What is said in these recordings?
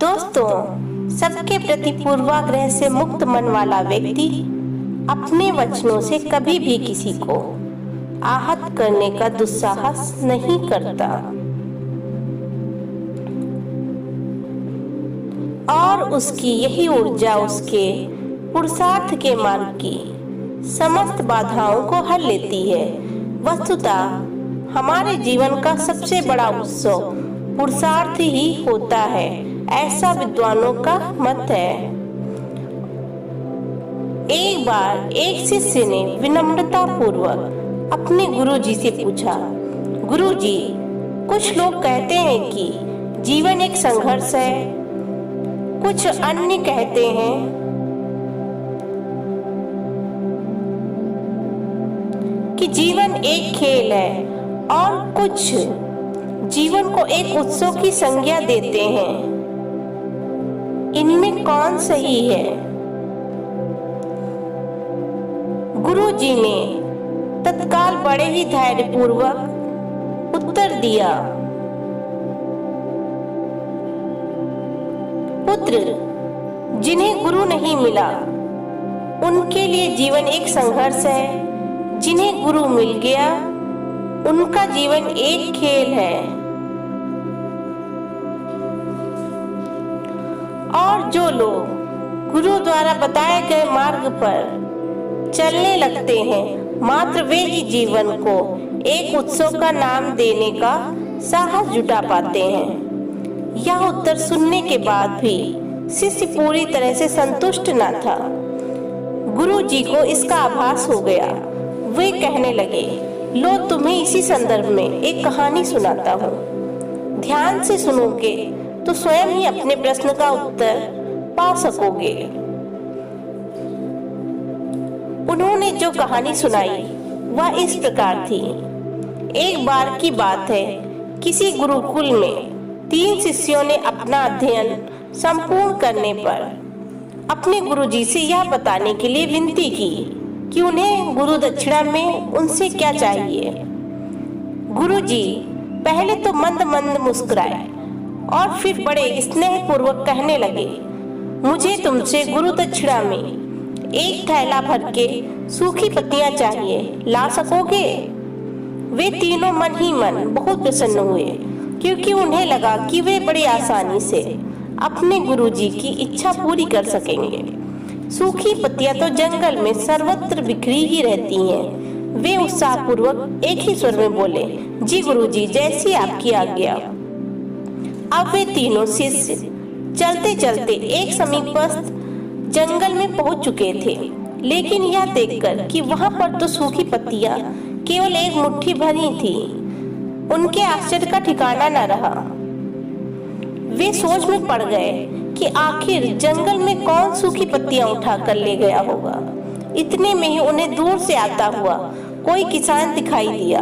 दोस्तों, सबके प्रति पूर्वाग्रह से मुक्त मन वाला व्यक्ति अपने वचनों से कभी भी किसी को आहत करने का दुस्साहस नहीं करता और उसकी यही ऊर्जा उसके पुरुषार्थ के मार्ग की समस्त बाधाओं को हल लेती है। वस्तुतः हमारे जीवन का सबसे बड़ा उत्सव पुरुषार्थ ही होता है, ऐसा विद्वानों का मत है। एक बार एक शिष्य ने विनम्रता पूर्वक अपने गुरुजी से पूछा, गुरुजी, कुछ लोग कहते हैं कि जीवन एक संघर्ष है, कुछ अन्य कहते हैं कि जीवन एक खेल है और कुछ जीवन को एक उत्सव की संज्ञा देते हैं। इनमें कौन सही है? गुरुजी ने तत्काल बड़े ही धैर्यपूर्वक उत्तर दिया, पुत्र, जिन्हें गुरु नहीं मिला उनके लिए जीवन एक संघर्ष है, जिन्हें गुरु मिल गया उनका जीवन एक खेल है। और जो लोग गुरु द्वारा बताए गए मार्ग पर चलने लगते हैं, मात्र वे ही जीवन को एक उत्सव का नाम देने का साहस जुटा पाते हैं। यह उत्तर सुनने के बाद भी शिष्य पूरी तरह से संतुष्ट न था। गुरु जी को इसका आभास हो गया। वे कहने लगे, लो तुम्हें इसी संदर्भ में एक कहानी सुनाता हूँ। ध्यान से सुनोगे तो स्वयं ही अपने प्रश्न का उत्तर पा सकोगे। उन्होंने जो कहानी सुनाई वह इस प्रकार थी। एक बार की बात है, किसी गुरुकुल में 3 शिष्यों ने अपना अध्ययन संपूर्ण करने पर अपने गुरुजी से यह बताने के लिए विनती की कि उन्हें गुरु दक्षिणा में उनसे क्या चाहिए। गुरुजी पहले तो मंद मंद मुस्कुराए और फिर बड़े स्नेह पूर्वक कहने लगे, मुझे तुमसे गुरु दक्षिणा में एक थैला भर के सूखी पत्तियां चाहिए, ला सकोगे? वे तीनों मन ही मन बहुत प्रसन्न हुए, क्योंकि उन्हें लगा कि वे बड़ी आसानी से अपने गुरुजी की इच्छा पूरी कर सकेंगे। सूखी पत्तियां तो जंगल में सर्वत्र बिखरी ही रहती हैं। वे उत्साहपूर्वक एक ही स्वर में बोले, जी गुरुजी, जैसी आपकी आज्ञा। अब वे तीनों शिष्य चलते चलते एक समीपस्थ जंगल में पहुंच चुके थे, लेकिन यह देखकर कि वहां पर तो सूखी पत्तियां केवल एक मुट्ठी भरी थी, उनके आश्चर्य का ठिकाना न रहा। वे सोच में पड़ गए कि आखिर जंगल में कौन सूखी पत्तियां उठा कर ले गया होगा। इतने में ही उन्हें दूर से आता हुआ कोई किसान दिखाई दिया।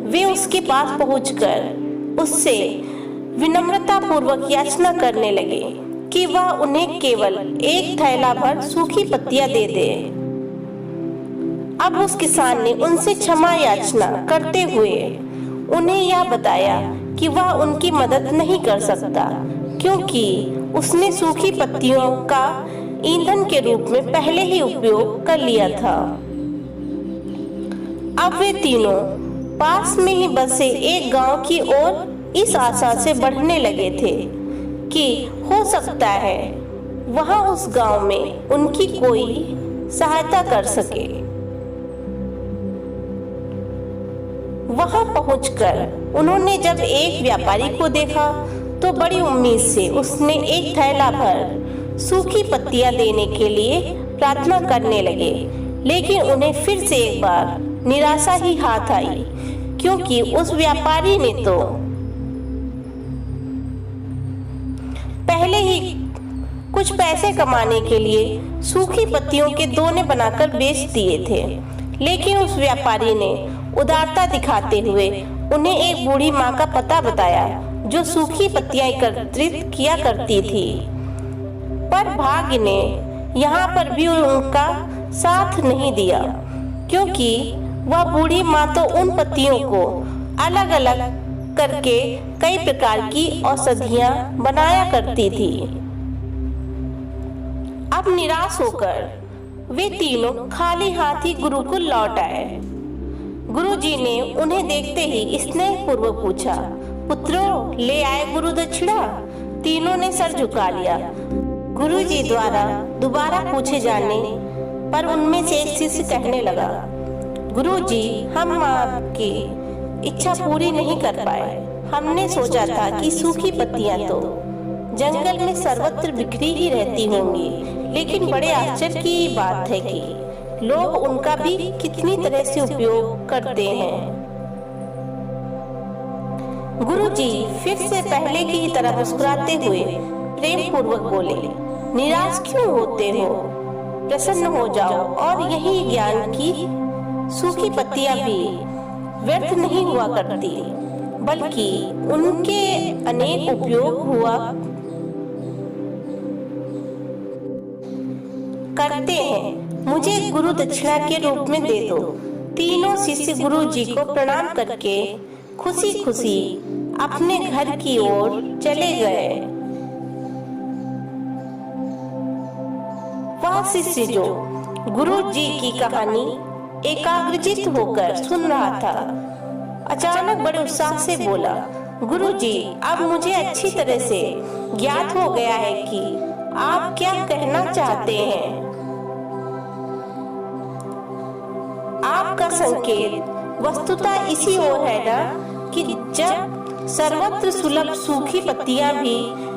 वे उसके पास पहुंचकर उससे विनम्रता पूर्वक याचना करने लगे कि वह उन्हें केवल एक थैला भर सूखी पत्तियां दे दे। अब उस किसान ने उनसे क्षमा याचना करते हुए उन्हें यह बताया कि वह उनकी मदद नहीं कर सकता, क्योंकि उसने सूखी पत्तियों का ईंधन के रूप में पहले ही उपयोग कर लिया था। अब वे तीनों पास में ही बसे एक गांव की ओर इस आशा से बढ़ने लगे थे कि हो सकता है वहां उस गांव में उनकी कोई सहायता कर सके। वहां पहुंचकर उन्होंने जब एक व्यापारी को देखा तो बड़ी उम्मीद से उसने एक थैला भर सूखी पत्तियां देने के लिए प्रार्थना करने लगे, लेकिन उन्हें फिर से एक बार निराशा ही हाथ आई, क्योंकि उस व्यापारी ने तो पहले ही कुछ पैसे कमाने के लिए सूखी पत्तियों के दोने बनाकर बेच दिए थे। लेकिन उस व्यापारी ने उदारता दिखाते हुए उन्हें एक बूढ़ी माँ का पता बताया जो सूखी पत्तियां एकत्रित किया करती थी। पर भाग्य ने यहाँ पर भी उनका साथ नहीं दिया, क्योंकि वह बूढ़ी माँ तो उन पत्तियों को अलग अलग करके कई प्रकार की औषधियां बनाया करती थी। अब निराश होकर वे तीनों खाली हाथ ही गुरुकुल लौट आए। गुरुजी ने उन्हें देखते ही स्नेह पूर्वक पूछा, पुत्रों, ले आए गुरु दक्षिणा? तीनों ने सर झुका लिया। गुरुजी द्वारा दोबारा पूछे जाने पर उनमें से एक शिष्य कहने लगा, गुरुजी, हम आपकी इच्छा पूरी नहीं कर पाए। हमने सोचा था कि सूखी पत्तियां तो जंगल में सर्वत्र बिखरी ही रहती होंगी, लेकिन बड़े आश्चर्य की बात है कि लोग उनका भी कितनी तरह से उपयोग करते हैं। गुरुजी फिर से पहले की तरह मुस्कुराते हुए प्रेम पूर्वक बोले, निराश क्यों होते हो? प्रसन्न हो जाओ और यही ज्ञान की सूखी पत्तियां भी व्यर्थ नहीं हुआ करती, बल्कि उनके अनेक उपयोग हुआ करते हैं। मुझे गुरु दक्षिणा के रूप में दे दो। तीनों शिष्य गुरु जी को प्रणाम करके खुशी खुशी अपने घर की ओर चले गए। वह शिष्य जो गुरु जी की कहानी एकाग्रचित्त होकर सुन रहा था, अचानक बड़े उत्साह से बोला, गुरुजी, अब मुझे अच्छी तरह से ज्ञात हो गया है कि आप क्या कहना चाहते हैं। आपका संकेत वस्तुतः इसी ओर है ना कि जब सर्वत्र सुलभ सूखी पत्तियां भी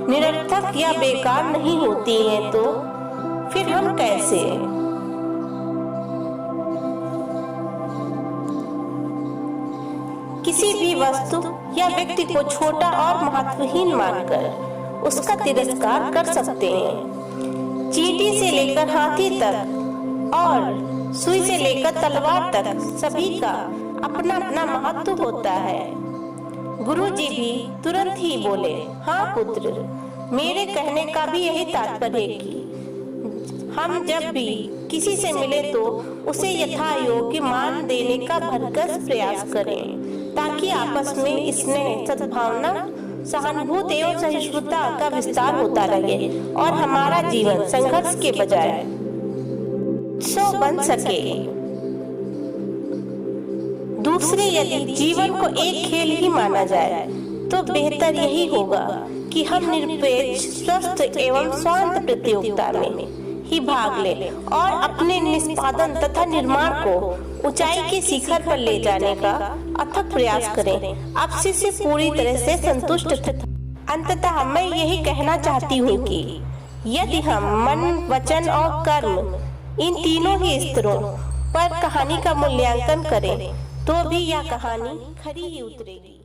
निरर्थक या बेकार नहीं होती हैं, तो फिर हम कैसे? किसी भी वस्तु या व्यक्ति को छोटा और महत्वहीन मानकर उसका तिरस्कार कर सकते हैं। चींटी से लेकर हाथी तक और सुई से लेकर तलवार तक सभी का अपना अपना महत्व होता है। गुरुजी भी तुरंत ही बोले, हाँ पुत्र, मेरे कहने का भी यही तात्पर्य है कि हम जब भी किसी से मिले तो उसे यथा योग्य मान देने का भरसक प्रयास करें, ताकि आपस में स्नेह, सद्भावना, सहानुभूति एवं सहिष्णुता का विस्तार होता रहे और हमारा जीवन संघर्ष के बजाय उत्सव बन सके। दूसरे, यदि जीवन को एक खेल ही माना जाए तो बेहतर यही होगा कि हम निरपेक्ष, स्वस्थ एवं शांत प्रतियोगिता में ही भाग ले और अपने निष्पादन तथा निर्माण को ऊंचाई के शिखर पर ले जाने का अथक प्रयास करें। अब शिष्य पूरी तरह से संतुष्ट था। अंततः मैं यही कहना चाहती हूँ कि यदि हम मन, वचन और कर्म, इन तीनों ही स्तरों पर कहानी का मूल्यांकन करें तो भी यह कहानी खरी ही उतरेगी।